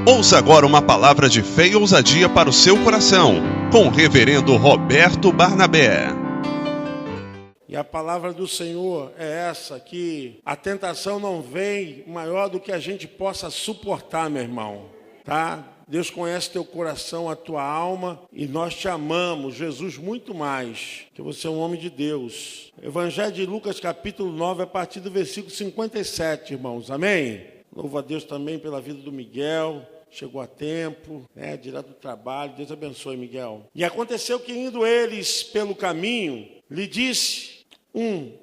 Ouça agora uma palavra de fé e ousadia para o seu coração, com o reverendo Roberto Barnabé. E a palavra do Senhor é essa, que a tentação não vem maior do que a gente possa suportar, meu irmão, tá? Deus conhece teu coração, a tua alma, e nós te amamos, Jesus, muito mais, que você é um homem de Deus. Evangelho de Lucas, capítulo 9, a partir do versículo 57, irmãos, amém? Louvo a Deus também pela vida do Miguel, chegou a tempo, direto do trabalho, Deus abençoe, Miguel. E aconteceu que indo eles pelo caminho, lhe disse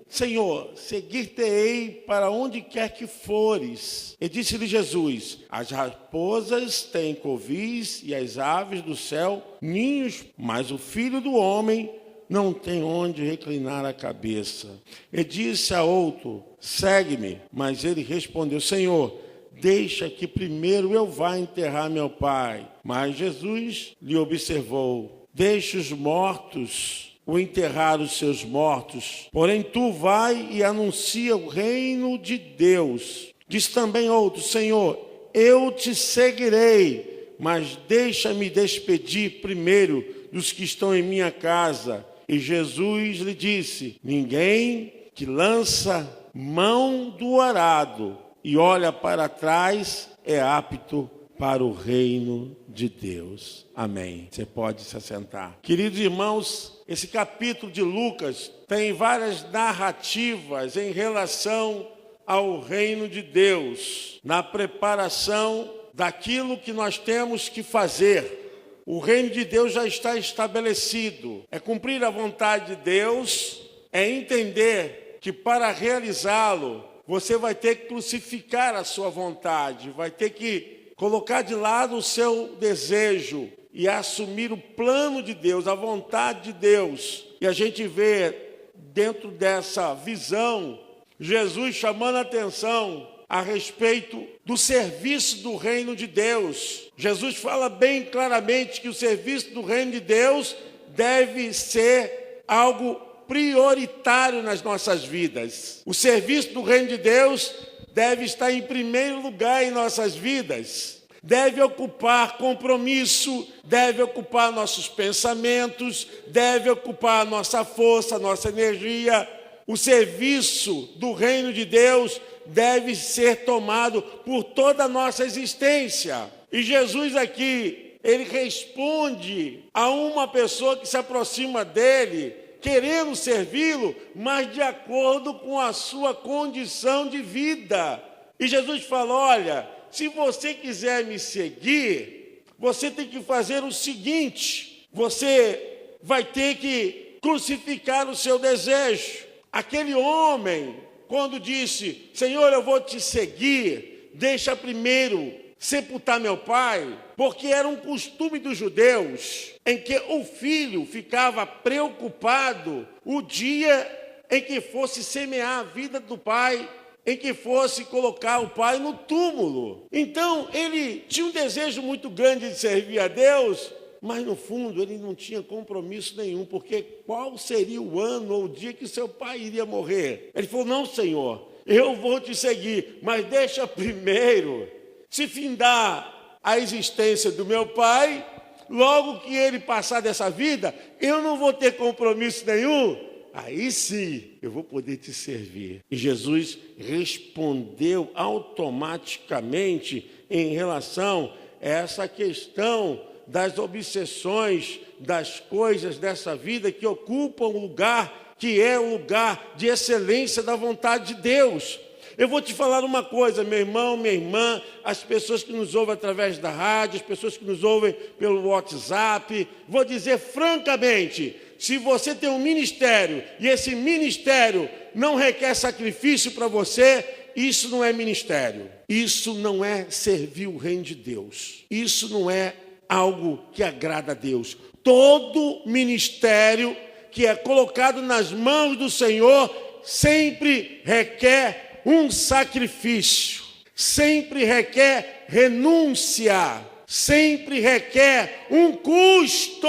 Senhor, seguir-te-ei para onde quer que fores. E disse-lhe Jesus, as raposas têm covis e as aves do céu ninhos, mas o Filho do Homem não tem onde reclinar a cabeça. E disse a outro, segue-me. Mas ele respondeu, Senhor, deixa que primeiro eu vá enterrar meu pai. Mas Jesus lhe observou, deixa os mortos o enterrar os seus mortos. Porém, tu vai e anuncia o reino de Deus. Diz também outro, Senhor, eu te seguirei, mas deixa-me despedir primeiro dos que estão em minha casa. E Jesus lhe disse, ninguém que lança mão do arado e olha para trás é apto para o reino de Deus. Amém. Você pode se assentar. Queridos irmãos, esse capítulo de Lucas tem várias narrativas em relação ao reino de Deus, na preparação daquilo que nós temos que fazer. O reino de Deus já está estabelecido. É cumprir a vontade de Deus, é entender que para realizá-lo, você vai ter que crucificar a sua vontade, vai ter que colocar de lado o seu desejo e assumir o plano de Deus, a vontade de Deus. E a gente vê dentro dessa visão, Jesus chamando a atenção a respeito do serviço do reino de Deus. Jesus fala bem claramente que o serviço do reino de Deus deve ser algo prioritário nas nossas vidas. O serviço do reino de Deus deve estar em primeiro lugar em nossas vidas. Deve ocupar compromisso, deve ocupar nossos pensamentos, deve ocupar nossa força, nossa energia. O serviço do reino de Deus deve ser tomado por toda a nossa existência. E Jesus aqui, ele responde a uma pessoa que se aproxima dele, querendo servi-lo, mas de acordo com a sua condição de vida. E Jesus fala, olha, se você quiser me seguir, você tem que fazer o seguinte, você vai ter que crucificar o seu desejo. Aquele homem, quando disse, Senhor, eu vou te seguir, deixa primeiro sepultar meu pai, porque era um costume dos judeus, em que o filho ficava preocupado o dia em que fosse semear a vida do pai, em que fosse colocar o pai no túmulo. Então, ele tinha um desejo muito grande de servir a Deus, mas no fundo ele não tinha compromisso nenhum, porque qual seria o ano ou o dia que seu pai iria morrer? Ele falou, não, Senhor, eu vou te seguir, mas deixa primeiro, se findar a existência do meu pai, logo que ele passar dessa vida, eu não vou ter compromisso nenhum, aí sim eu vou poder te servir. E Jesus respondeu automaticamente em relação a essa questão das obsessões, das coisas dessa vida que ocupam um lugar que é o lugar de excelência da vontade de Deus. Eu vou te falar uma coisa, meu irmão, minha irmã, as pessoas que nos ouvem através da rádio, as pessoas que nos ouvem pelo WhatsApp, vou dizer francamente, se você tem um ministério e esse ministério não requer sacrifício para você, isso não é ministério. Isso não é servir o reino de Deus. Isso não é algo que agrada a Deus. Todo ministério que é colocado nas mãos do Senhor sempre requer um sacrifício, sempre requer renúncia, sempre requer um custo.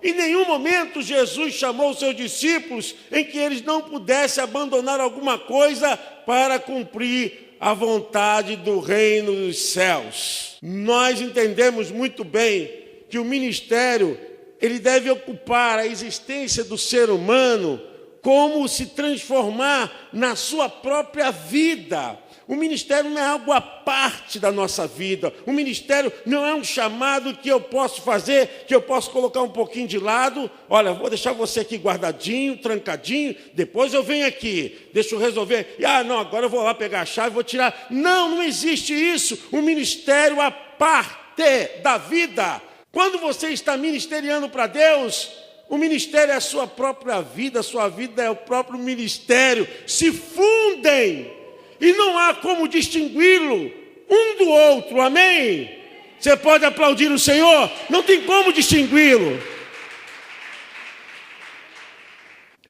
Em nenhum momento Jesus chamou os seus discípulos em que eles não pudessem abandonar alguma coisa para cumprir a vontade do reino dos céus. Nós entendemos muito bem que o ministério, ele deve ocupar a existência do ser humano como se transformar na sua própria vida. O ministério não é algo à parte da nossa vida. O ministério não é um chamado que eu posso fazer, que eu posso colocar um pouquinho de lado. Olha, vou deixar você aqui guardadinho, trancadinho, depois eu venho aqui, deixa eu resolver. Não, agora eu vou lá pegar a chave, vou tirar. Não existe isso. O ministério à parte da vida. Quando você está ministeriando para Deus, o ministério é a sua própria vida, a sua vida é o próprio ministério. Se fundem. E não há como distingui-lo um do outro, amém? Você pode aplaudir o Senhor? Não tem como distingui-lo.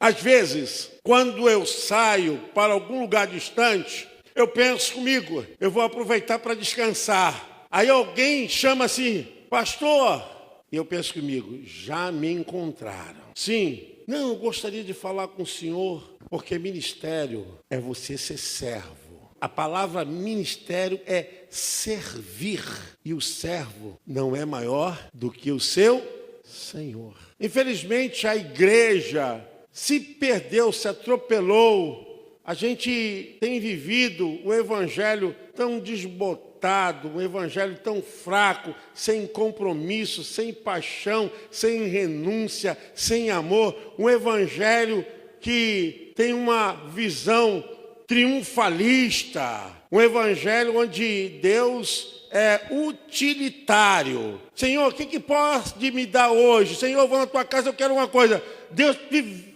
Às vezes, quando eu saio para algum lugar distante, eu penso comigo, eu vou aproveitar para descansar. Aí alguém chama assim, pastor, e eu penso comigo, já me encontraram. Sim, não, eu gostaria de falar com o senhor, porque ministério é você ser servo. A palavra ministério é servir. E o servo não é maior do que o seu Senhor. Infelizmente, a igreja se perdeu, se atropelou. A gente tem vivido um evangelho tão desbotado, um evangelho tão fraco, sem compromisso, sem paixão, sem renúncia, sem amor. Um evangelho que tem uma visão triunfalista, um evangelho onde Deus é utilitário. Senhor, o que pode me dar hoje? Senhor, eu vou na tua casa, eu quero uma coisa. Deus,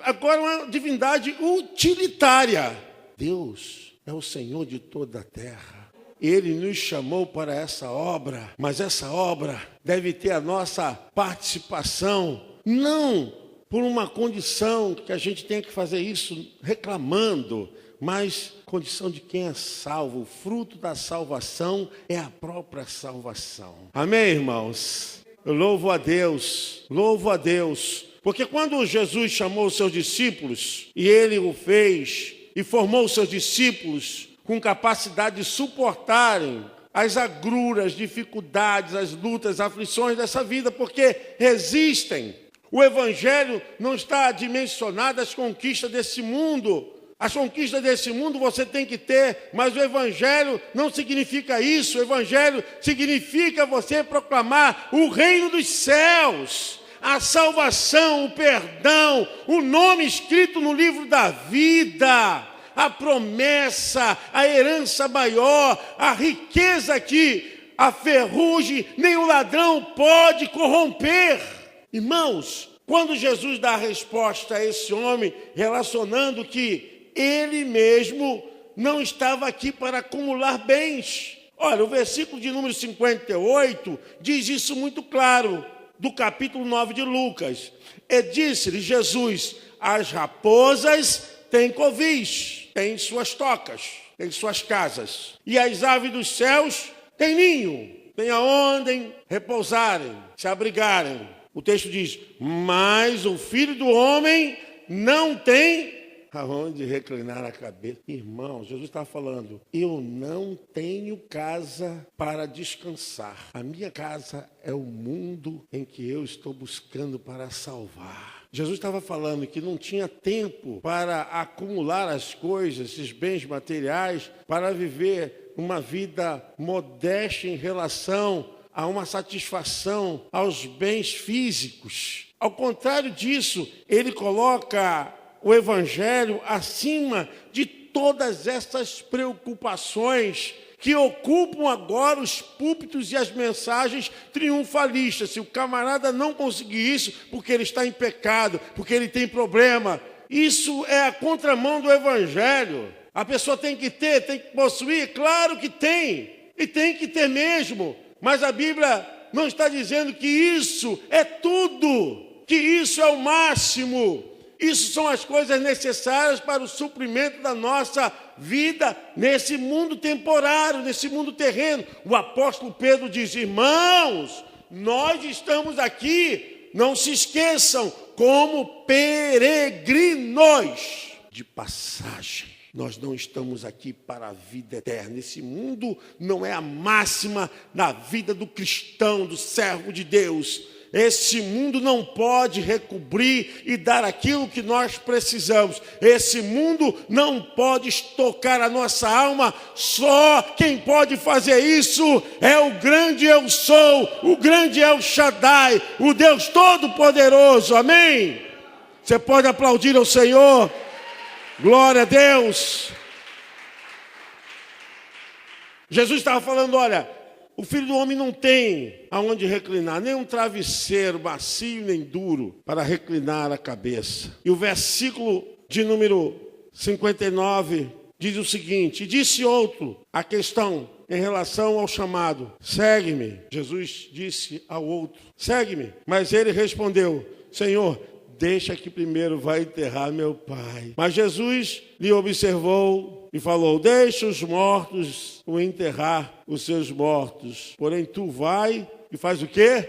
agora uma divindade utilitária. Deus é o Senhor de toda a terra. Ele nos chamou para essa obra, mas essa obra deve ter a nossa participação, não por uma condição que a gente tenha que fazer isso reclamando, mas condição de quem é salvo. O fruto da salvação é a própria salvação. Amém, irmãos? Eu louvo a Deus, porque quando Jesus chamou os seus discípulos, e ele o fez, e formou os seus discípulos com capacidade de suportarem as agruras, dificuldades, as lutas, as aflições dessa vida, porque resistem. O evangelho não está dimensionado às conquistas desse mundo. As conquistas desse mundo você tem que ter, mas o evangelho não significa isso. O evangelho significa você proclamar o reino dos céus, a salvação, o perdão, o nome escrito no livro da vida, a promessa, a herança maior, a riqueza que a ferrugem nem o ladrão pode corromper. Irmãos, quando Jesus dá a resposta a esse homem, relacionando que ele mesmo não estava aqui para acumular bens. Olha, o versículo de número 58 diz isso muito claro, do capítulo 9 de Lucas. E disse-lhe Jesus, as raposas têm covis, têm suas tocas, têm suas casas. E as aves dos céus têm ninho, têm aonde repousarem, se abrigarem. O texto diz, mas o Filho do Homem não tem aonde reclinar a cabeça. Irmão, Jesus está falando, eu não tenho casa para descansar. A minha casa é o mundo em que eu estou buscando para salvar. Jesus estava falando que não tinha tempo para acumular as coisas, esses bens materiais, para viver uma vida modesta em relação a uma satisfação aos bens físicos. Ao contrário disso, ele coloca o evangelho acima de todas essas preocupações que ocupam agora os púlpitos e as mensagens triunfalistas. Se o camarada não conseguir isso, porque ele está em pecado, porque ele tem problema, isso é a contramão do evangelho. A pessoa tem que ter, tem que possuir, claro que tem, e tem que ter mesmo, mas a Bíblia não está dizendo que isso é tudo, que isso é o máximo. Isso são as coisas necessárias para o suprimento da nossa vida nesse mundo temporário, nesse mundo terreno. O apóstolo Pedro diz, irmãos, nós estamos aqui, não se esqueçam, como peregrinos de passagem. Nós não estamos aqui para a vida eterna. Esse mundo não é a máxima da vida do cristão, do servo de Deus. Esse mundo não pode recobrir e dar aquilo que nós precisamos. Esse mundo não pode estocar a nossa alma. Só quem pode fazer isso é o grande Eu Sou, o grande El Shaddai, o Deus Todo-Poderoso. Amém? Você pode aplaudir ao Senhor? Glória a Deus. Jesus estava falando, olha, o Filho do Homem não tem aonde reclinar, nem um travesseiro macio nem duro para reclinar a cabeça. E o versículo de número 59 diz o seguinte: e disse outro, a questão em relação ao chamado, segue-me. Jesus disse ao outro, segue-me. Mas ele respondeu, Senhor, deixa que primeiro vai enterrar meu pai. Mas Jesus lhe observou e falou, deixa os mortos o enterrar os seus mortos. Porém, tu vai e faz o quê?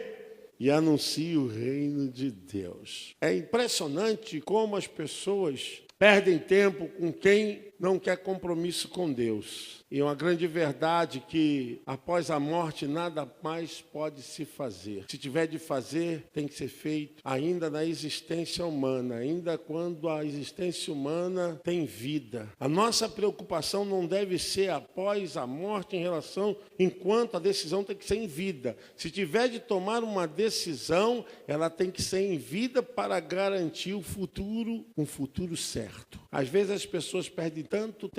E anuncia o reino de Deus. É impressionante como as pessoas perdem tempo com quem não quer compromisso com Deus. E é uma grande verdade que após a morte nada mais pode se fazer. Se tiver de fazer, tem que ser feito ainda na existência humana, ainda quando a existência humana tem vida. A nossa preocupação não deve ser após a morte em relação, enquanto a decisão tem que ser em vida. Se tiver de tomar uma decisão, ela tem que ser em vida para garantir o futuro, um futuro certo. Às vezes as pessoas perdem tanto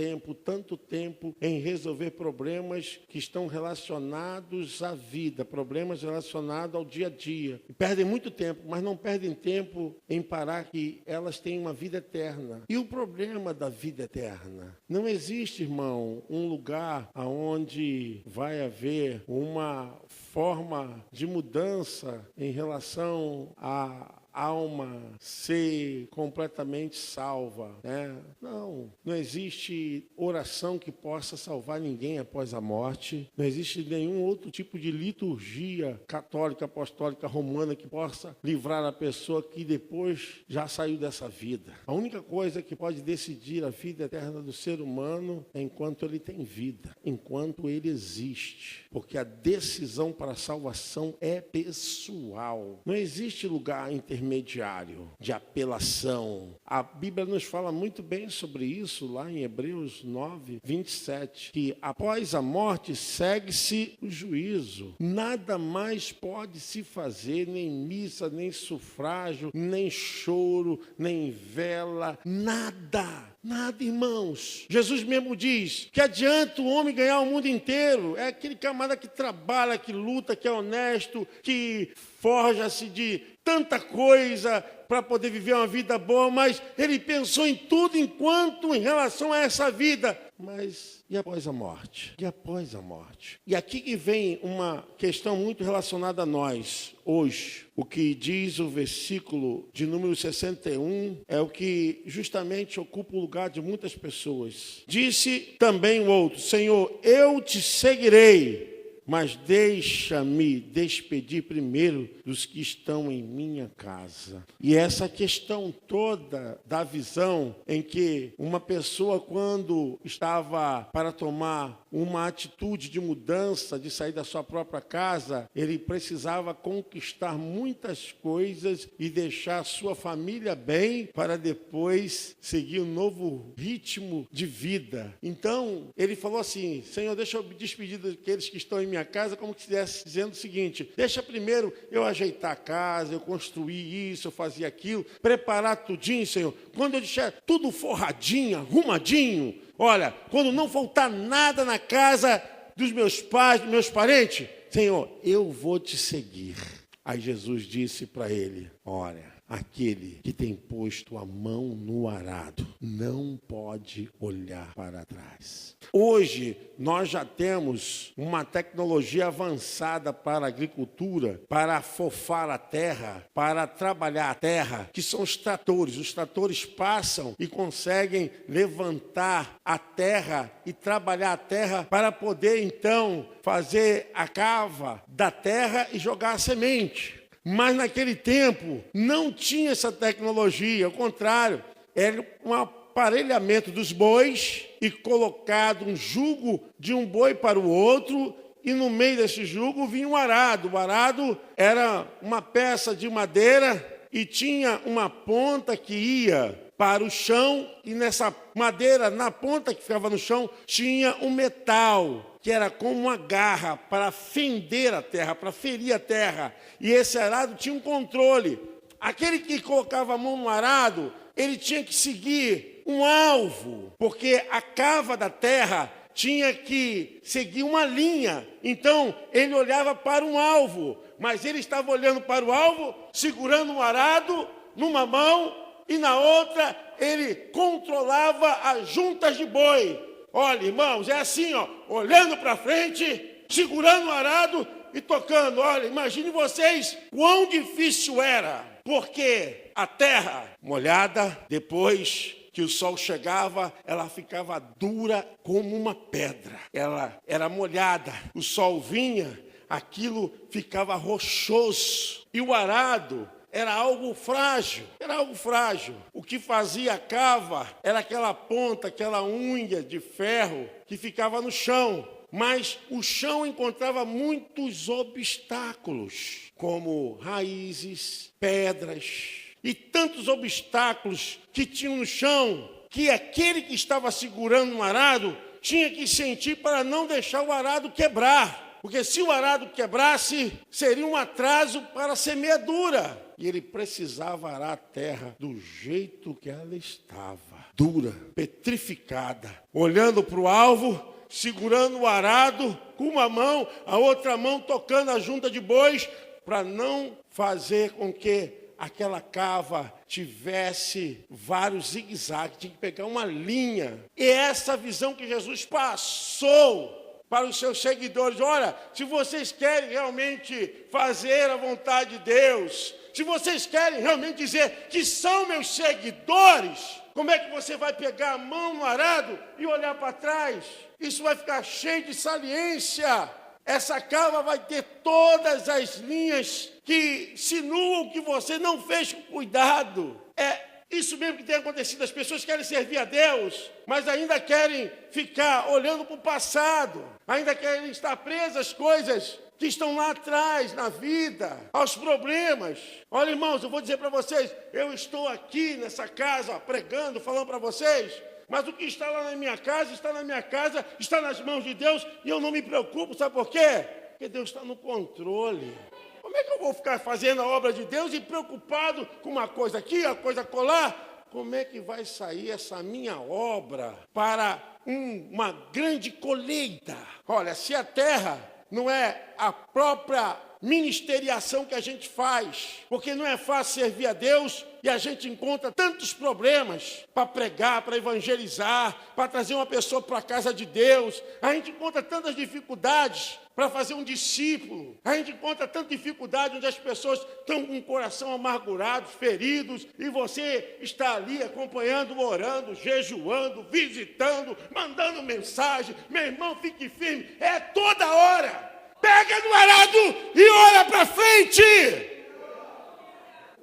tempo em resolver problemas que estão relacionados à vida, problemas relacionados ao dia a dia. E perdem muito tempo, mas não perdem tempo em parar que elas têm uma vida eterna. E o problema da vida eterna? Não existe, irmão, um lugar onde vai haver uma forma de mudança em relação à alma ser completamente salva, né? Não existe oração que possa salvar ninguém após a morte. Não existe nenhum outro tipo de liturgia católica, apostólica, romana que possa livrar a pessoa que depois já saiu dessa vida. A única coisa que pode decidir a vida eterna do ser humano é enquanto ele tem vida, enquanto ele existe. Porque a decisão para a salvação é pessoal. Não existe lugar intermediário de apelação. A Bíblia nos fala muito bem sobre isso lá em Hebreus 9, 27, que após a morte segue-se o juízo. Nada mais pode se fazer, nem missa, nem sufrágio, nem choro, nem vela, nada. Nada, irmãos. Jesus mesmo diz que adianta o homem ganhar o mundo inteiro. É aquele camarada que trabalha, que luta, que é honesto, que forja-se de tanta coisa para poder viver uma vida boa, mas ele pensou em tudo enquanto em relação a essa vida. Mas e após a morte? E após a morte? E aqui que vem uma questão muito relacionada a nós hoje. O que diz o versículo de número 61 é o que justamente ocupa o lugar de muitas pessoas. Disse também o outro, Senhor, eu te seguirei, mas deixa-me despedir primeiro dos que estão em minha casa. E essa questão toda da visão em que uma pessoa, quando estava para tomar uma atitude de mudança, de sair da sua própria casa, ele precisava conquistar muitas coisas e deixar sua família bem para depois seguir um novo ritmo de vida. Então, ele falou assim, Senhor, deixa eu me despedir daqueles que estão em minha casa, como que estivesse dizendo o seguinte, deixa primeiro eu ajeitar a casa, eu construir isso, eu fazer aquilo, preparar tudinho, Senhor. Quando eu deixar tudo forradinho, arrumadinho, olha, quando não faltar nada na casa dos meus pais, dos meus parentes, Senhor, eu vou te seguir. Aí Jesus disse para ele, olha, aquele que tem posto a mão no arado não pode olhar para trás. Hoje, nós já temos uma tecnologia avançada para a agricultura, para afofar a terra, para trabalhar a terra, que são os tratores. Os tratores passam e conseguem levantar a terra e trabalhar a terra para poder, então, fazer a cava da terra e jogar a semente. Mas naquele tempo não tinha essa tecnologia, ao contrário, era uma aparelhamento dos bois e colocado um jugo de um boi para o outro, e no meio desse jugo vinha um arado. O arado era uma peça de madeira e tinha uma ponta que ia para o chão, e nessa madeira, na ponta que ficava no chão, tinha um metal, que era como uma garra para fender a terra, para ferir a terra. E esse arado tinha um controle. Aquele que colocava a mão no arado, ele tinha que seguir um alvo, porque a cava da terra tinha que seguir uma linha. Então, ele olhava para um alvo, mas ele estava olhando para o alvo, segurando um arado numa mão, e na outra ele controlava as juntas de boi. Olha, irmãos, é assim, ó, olhando para frente, segurando o arado e tocando. Olha, imagine vocês quão difícil era, porque a terra molhada, depois que o sol chegava, ela ficava dura como uma pedra. Ela era molhada, o sol vinha, aquilo ficava rochoso. E o arado era algo frágil, O que fazia a cava era aquela ponta, aquela unha de ferro que ficava no chão. Mas o chão encontrava muitos obstáculos, como raízes, pedras e tantos obstáculos que tinham no chão, que aquele que estava segurando um arado tinha que sentir para não deixar o arado quebrar. Porque se o arado quebrasse, seria um atraso para a semeadura. E ele precisava arar a terra do jeito que ela estava, dura, petrificada, olhando para o alvo, segurando o arado com uma mão, a outra mão tocando a junta de bois, para não fazer com que aquela cava tivesse vários zigue-zagues, tinha que pegar uma linha. E essa visão que Jesus passou para os seus seguidores: olha, se vocês querem realmente fazer a vontade de Deus, se vocês querem realmente dizer que são meus seguidores, como é que você vai pegar a mão no arado e olhar para trás? Isso vai ficar cheio de saliência. Essa cava vai ter todas as linhas que sinuam que você não fez com cuidado. É isso mesmo que tem acontecido. As pessoas querem servir a Deus, mas ainda querem ficar olhando para o passado. Ainda querem estar presas às coisas que estão lá atrás, na vida, aos problemas. Olha, irmãos, eu vou dizer para vocês, eu estou aqui nessa casa, pregando, falando para vocês, mas o que está lá na minha casa, está nas mãos de Deus, e eu não me preocupo, sabe por quê? Porque Deus está no controle. Como é que eu vou ficar fazendo a obra de Deus e preocupado com uma coisa aqui, uma coisa acolá? Como é que vai sair essa minha obra para uma grande colheita? Olha, se a terra não é a própria ministeriação que a gente faz, porque não é fácil servir a Deus e a gente encontra tantos problemas para pregar, para evangelizar, para trazer uma pessoa para a casa de Deus. A gente encontra tantas dificuldades para fazer um discípulo. A gente encontra tanta dificuldade onde as pessoas estão com o coração amargurado, feridos, e você está ali acompanhando, orando, jejuando, visitando, mandando mensagem. Meu irmão, fique firme, é toda hora. Pega no arado e olha para frente.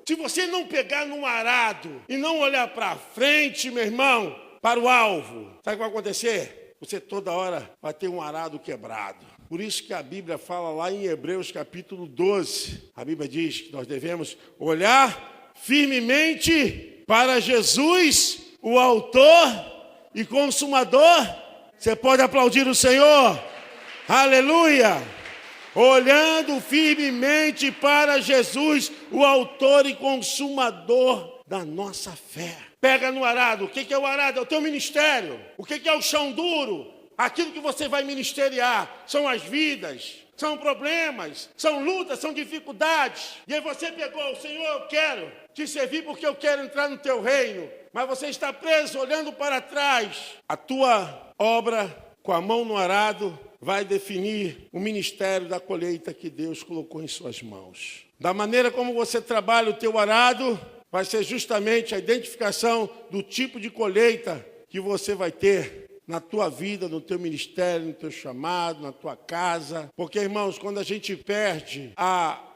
Se você não pegar no arado e não olhar para frente, meu irmão, para o alvo, sabe o que vai acontecer? Você toda hora vai ter um arado quebrado. Por isso que a Bíblia fala lá em Hebreus capítulo 12. A Bíblia diz que nós devemos olhar firmemente para Jesus, o autor e consumador. Você pode aplaudir o Senhor? Aleluia! Olhando firmemente para Jesus, o autor e consumador da nossa fé. Pega no arado. O que é o arado? É o teu ministério. O que é o chão duro? Aquilo que você vai ministeriar. São as vidas, são problemas, são lutas, são dificuldades. E aí você pegou: Senhor, eu quero te servir porque eu quero entrar no teu reino. Mas você está preso olhando para trás. A tua obra com a mão no arado vai definir o ministério da colheita que Deus colocou em suas mãos. Da maneira como você trabalha o teu arado, vai ser justamente a identificação do tipo de colheita que você vai ter na tua vida, no teu ministério, no teu chamado, na tua casa. Porque, irmãos, quando a gente perde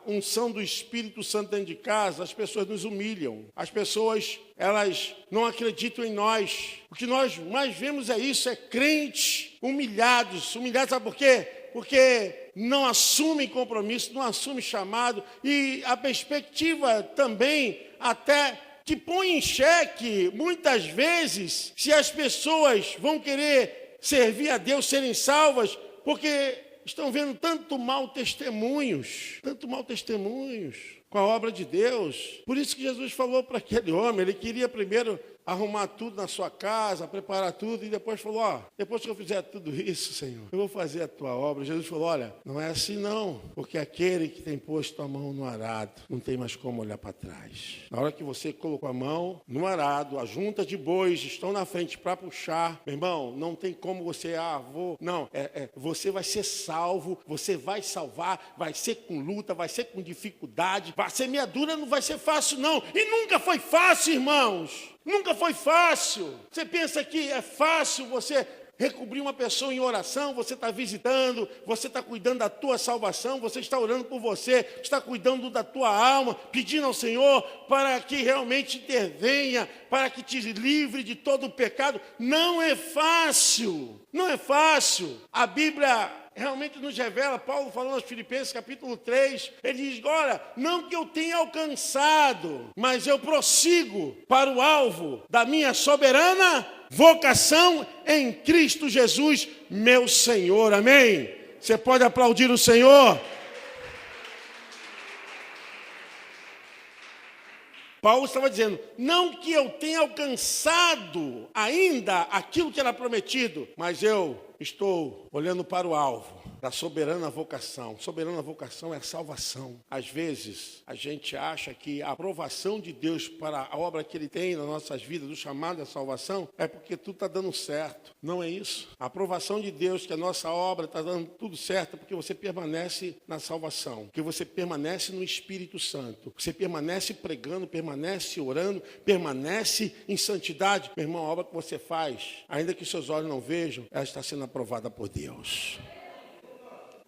unção do Espírito Santo dentro de casa, as pessoas nos humilham. As pessoas, elas não acreditam em nós. O que nós mais vemos é isso, é crentes humilhados. Humilhados, sabe por quê? Porque não assumem compromisso, não assumem chamado. E a perspectiva também até que põe em xeque, muitas vezes, se as pessoas vão querer servir a Deus, serem salvas, porque estão vendo tanto mau testemunhos com a obra de Deus. Por isso que Jesus falou para aquele homem, ele queria primeiro arrumar tudo na sua casa, preparar tudo, e depois falou, ó, depois que eu fizer tudo isso, Senhor, eu vou fazer a tua obra. Jesus falou, olha, não é assim não, porque aquele que tem posto a mão no arado, não tem mais como olhar para trás. Na hora que você colocou a mão no arado, a junta de bois estão na frente para puxar, meu irmão, não tem como você, você vai ser salvo, você vai salvar, vai ser com luta, vai ser com dificuldade, vai ser meia dura, não vai ser fácil não, e nunca foi fácil, irmãos. Nunca foi fácil. Você pensa que é fácil você recobrir uma pessoa em oração, você está visitando, você está cuidando da tua salvação, você está orando por você, está cuidando da tua alma, pedindo ao Senhor para que realmente intervenha, para que te livre de todo o pecado. Não é fácil. Não é fácil. A Bíblia realmente nos revela, Paulo falando aos Filipenses, capítulo 3, ele diz, olha, não que eu tenha alcançado, mas eu prossigo para o alvo da minha soberana vocação em Cristo Jesus, meu Senhor. Amém? Você pode aplaudir o Senhor? Paulo estava dizendo, não que eu tenha alcançado ainda aquilo que era prometido, mas eu estou olhando para o alvo da soberana vocação. Soberana vocação é a salvação. Às vezes, a gente acha que a aprovação de Deus para a obra que Ele tem nas nossas vidas, do chamado à salvação, é porque tudo está dando certo. Não é isso. A aprovação de Deus, que a nossa obra está dando tudo certo, é porque você permanece na salvação, porque você permanece no Espírito Santo, você permanece pregando, permanece orando, permanece em santidade. Meu irmão, a obra que você faz, ainda que seus olhos não vejam, ela está sendo aprovada por Deus.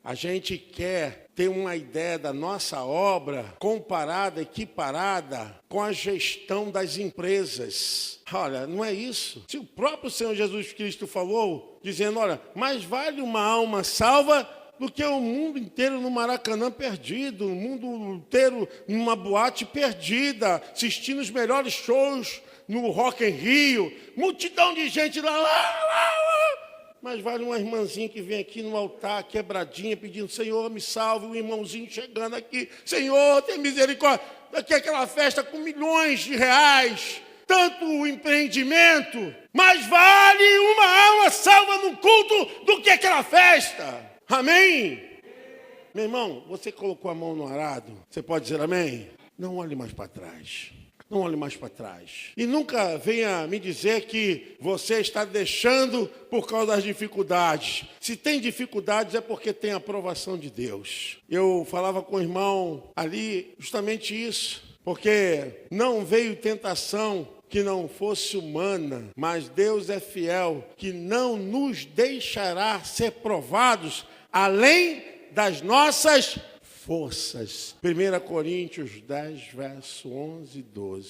A gente quer ter uma ideia da nossa obra comparada, equiparada com a gestão das empresas. Olha, não é isso. Se o próprio Senhor Jesus Cristo falou, dizendo, olha, mais vale uma alma salva do que o mundo inteiro no Maracanã perdido, o mundo inteiro numa boate perdida, assistindo os melhores shows no Rock in Rio, multidão de gente lá. Mas vale uma irmãzinha que vem aqui no altar, quebradinha, pedindo, Senhor, me salve, um irmãozinho chegando aqui, Senhor, tem misericórdia. Daqui aquela festa com milhões de reais, tanto empreendimento, mas vale uma alma salva no culto do que aquela festa. Amém? Meu irmão, você colocou a mão no arado, você pode dizer amém? Não olhe mais para trás. Não olhe mais para trás. E nunca venha me dizer que você está deixando por causa das dificuldades. Se tem dificuldades é porque tem a aprovação de Deus. Eu falava com o irmão ali justamente isso. Porque não veio tentação que não fosse humana, mas Deus é fiel, que não nos deixará ser provados além das nossas forças. 1 Coríntios 10, verso 11 e 12.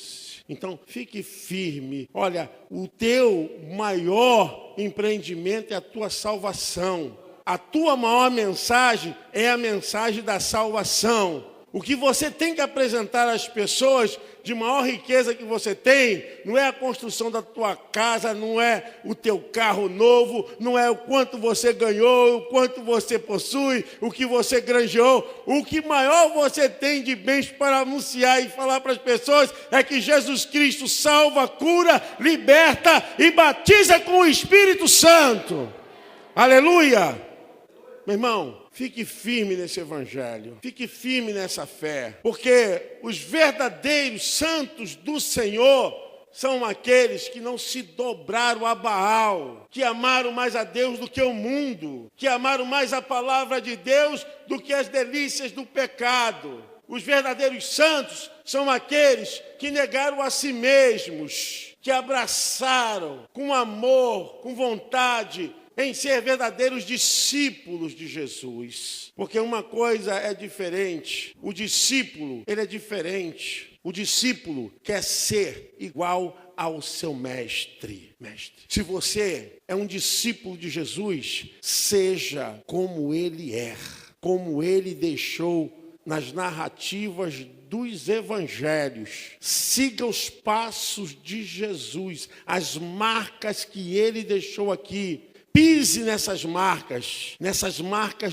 Então, fique firme. Olha, o teu maior empreendimento é a tua salvação. A tua maior mensagem é a mensagem da salvação. O que você tem que apresentar às pessoas de maior riqueza que você tem, não é a construção da tua casa, não é o teu carro novo, não é o quanto você ganhou, o quanto você possui, o que você granjeou. O que maior você tem de bens para anunciar e falar para as pessoas é que Jesus Cristo salva, cura, liberta e batiza com o Espírito Santo. Aleluia! Meu irmão, fique firme nesse evangelho, fique firme nessa fé, porque os verdadeiros santos do Senhor são aqueles que não se dobraram a Baal, que amaram mais a Deus do que o mundo, que amaram mais a palavra de Deus do que as delícias do pecado. Os verdadeiros santos são aqueles que negaram a si mesmos, que abraçaram com amor, com vontade, em ser verdadeiros discípulos de Jesus. Porque uma coisa é diferente, o discípulo, ele é diferente. O discípulo quer ser igual ao seu mestre. Se você é um discípulo de Jesus, seja como ele é, como ele deixou nas narrativas dos evangelhos. Siga os passos de Jesus, as marcas que ele deixou aqui. Pise nessas marcas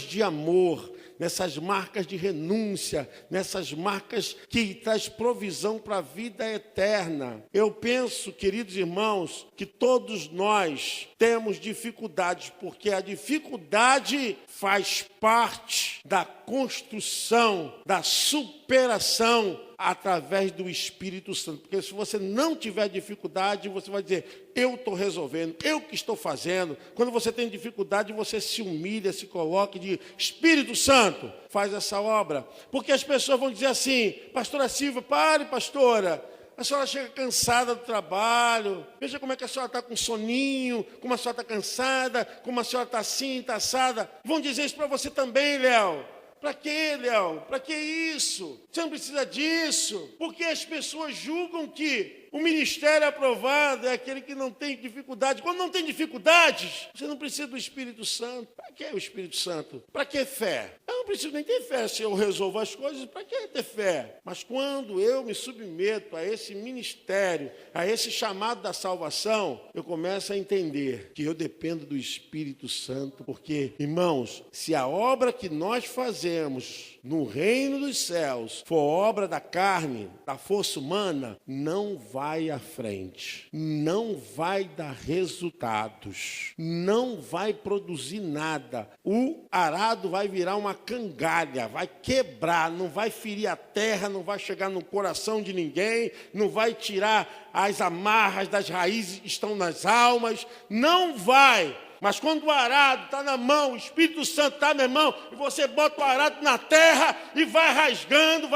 de amor, nessas marcas de renúncia, nessas marcas que traz provisão para a vida eterna. Eu penso, queridos irmãos, que todos nós temos dificuldades, porque a dificuldade faz parte da construção, da superação através do Espírito Santo. Porque se você não tiver dificuldade, você vai dizer, eu estou resolvendo, eu que estou fazendo. Quando você tem dificuldade, você se humilha, se coloca e diz, Espírito Santo, faz essa obra. Porque as pessoas vão dizer assim, pastora Silvia, pare, pastora. A senhora chega cansada do trabalho, veja como é que a senhora está com soninho, como a senhora está cansada, como a senhora está assim, está assada. Vão dizer isso para você também, Léo. Para quê, Léo? Para que isso? Você não precisa disso. Porque as pessoas julgam que o ministério aprovado é aquele que não tem dificuldade. Quando não tem dificuldades, você não precisa do Espírito Santo. Para que o Espírito Santo? Para que fé? Eu não preciso nem ter fé. Se eu resolvo as coisas, para que ter fé? Mas quando eu me submeto a esse ministério, a esse chamado da salvação, eu começo a entender que eu dependo do Espírito Santo. Porque, irmãos, se a obra que nós fazemos no reino dos céus for obra da carne, da força humana, não vai à frente, não vai dar resultados, não vai produzir nada. O arado vai virar uma cangalha, vai quebrar, não vai ferir a terra, não vai chegar no coração de ninguém, não vai tirar as amarras das raízes que estão nas almas, não vai. Mas quando o arado está na mão, o Espírito Santo está na mão, e você bota o arado na terra e vai rasgando,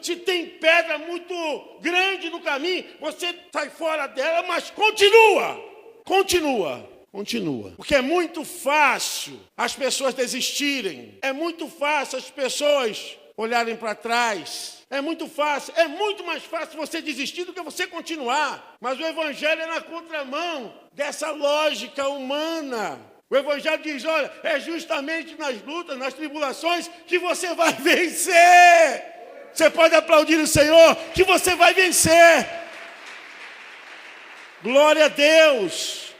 se tem pedra muito grande no caminho, você sai fora dela, mas continua. Porque é muito fácil as pessoas desistirem, é muito fácil as pessoas olharem para trás. É muito mais fácil você desistir do que você continuar. Mas o Evangelho é na contramão dessa lógica humana. O Evangelho diz, olha, é justamente nas lutas, nas tribulações, que você vai vencer. Você pode aplaudir o Senhor, que você vai vencer. Glória a Deus.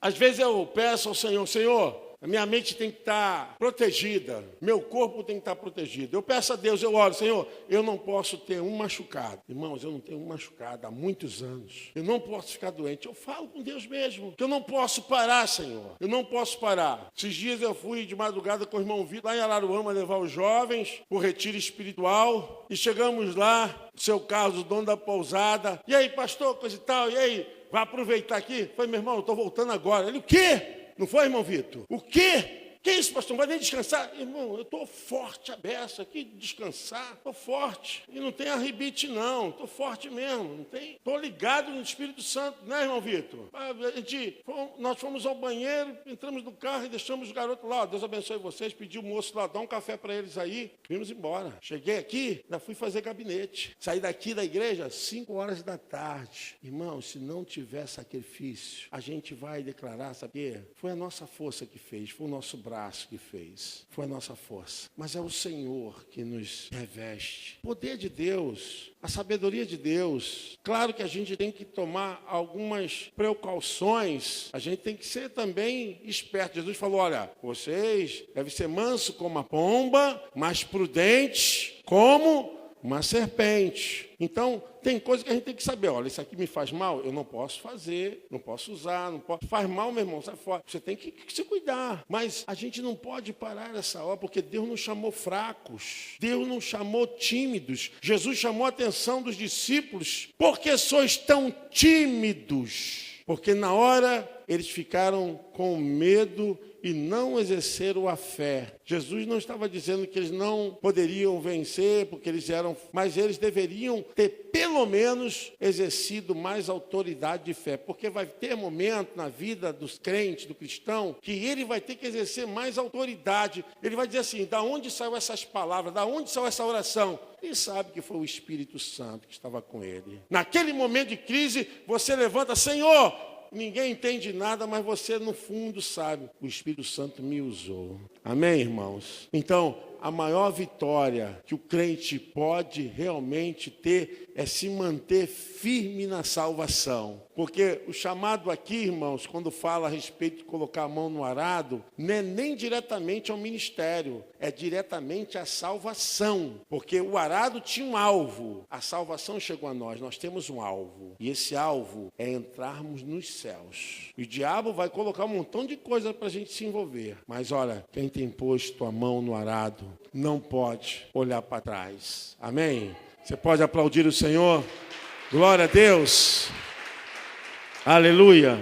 Às vezes eu peço ao Senhor, Senhor, a minha mente tem que estar protegida, meu corpo tem que estar protegido. Eu peço a Deus, eu oro, Senhor, eu não posso ter um machucado. Irmãos, eu não tenho um machucado há muitos anos. Eu não posso ficar doente. Eu falo com Deus mesmo, que eu não posso parar, Senhor. Eu não posso parar. Esses dias eu fui de madrugada com o irmão Vitor, lá em Araruama, levar os jovens para o retiro espiritual. E chegamos lá, o seu Carlos, o dono da pousada. E aí, pastor, coisa e tal, e aí, vai aproveitar aqui? Eu falei, meu irmão, eu estou voltando agora. Ele, o quê? Não foi, irmão Vitor? O quê? Que isso, pastor? Não vai nem descansar? Irmão, eu estou forte, a beça aqui, descansar. Estou forte. E não tem arrebite, não. Estou forte mesmo. Não tem. Estou ligado no Espírito Santo, né, irmão Vitor? Nós fomos ao banheiro, entramos no carro e deixamos os garotos lá. Deus abençoe vocês. Pedi o moço lá, dá um café para eles aí. Vimos embora. Cheguei aqui, ainda fui fazer gabinete. Saí daqui da igreja, 5 horas da tarde. Irmão, se não tiver sacrifício, a gente vai declarar, sabe o quê? Foi a nossa força que fez, foi o nosso braço que fez, foi a nossa força. Mas é o Senhor que nos reveste. O poder de Deus, a sabedoria de Deus. Claro que a gente tem que tomar algumas precauções, a gente tem que ser também esperto. Jesus falou, olha, vocês devem ser manso como a pomba, mas prudentes como uma serpente. Então, tem coisa que a gente tem que saber. Olha, isso aqui me faz mal, eu não posso fazer, não posso usar, não posso. Faz mal, meu irmão, sai fora. Você tem que se cuidar. Mas a gente não pode parar essa obra, porque Deus não chamou fracos. Deus não chamou tímidos. Jesus chamou a atenção dos discípulos. Por que sois tão tímidos? Porque na hora eles ficaram com medo e não exerceram a fé. Jesus não estava dizendo que eles não poderiam vencer, porque eles eram, mas eles deveriam ter pelo menos exercido mais autoridade de fé, porque vai ter momento na vida dos crentes, do cristão, que ele vai ter que exercer mais autoridade. Ele vai dizer assim: da onde saiu essas palavras, da onde saiu essa oração? Ele sabe que foi o Espírito Santo que estava com ele. Naquele momento de crise, você levanta: Senhor, ninguém entende nada, mas você no fundo sabe, o Espírito Santo me usou. Amém, irmãos? Então, a maior vitória que o crente pode realmente ter é se manter firme na salvação. Porque o chamado aqui, irmãos, quando fala a respeito de colocar a mão no arado, não é nem diretamente ao ministério, é diretamente à salvação. Porque o arado tinha um alvo, a salvação chegou a nós, nós temos um alvo. E esse alvo é entrarmos nos céus. O diabo vai colocar um montão de coisa para a gente se envolver. Mas olha, quem tem posto a mão no arado não pode olhar para trás. Amém? Você pode aplaudir o Senhor? Glória a Deus. Aleluia.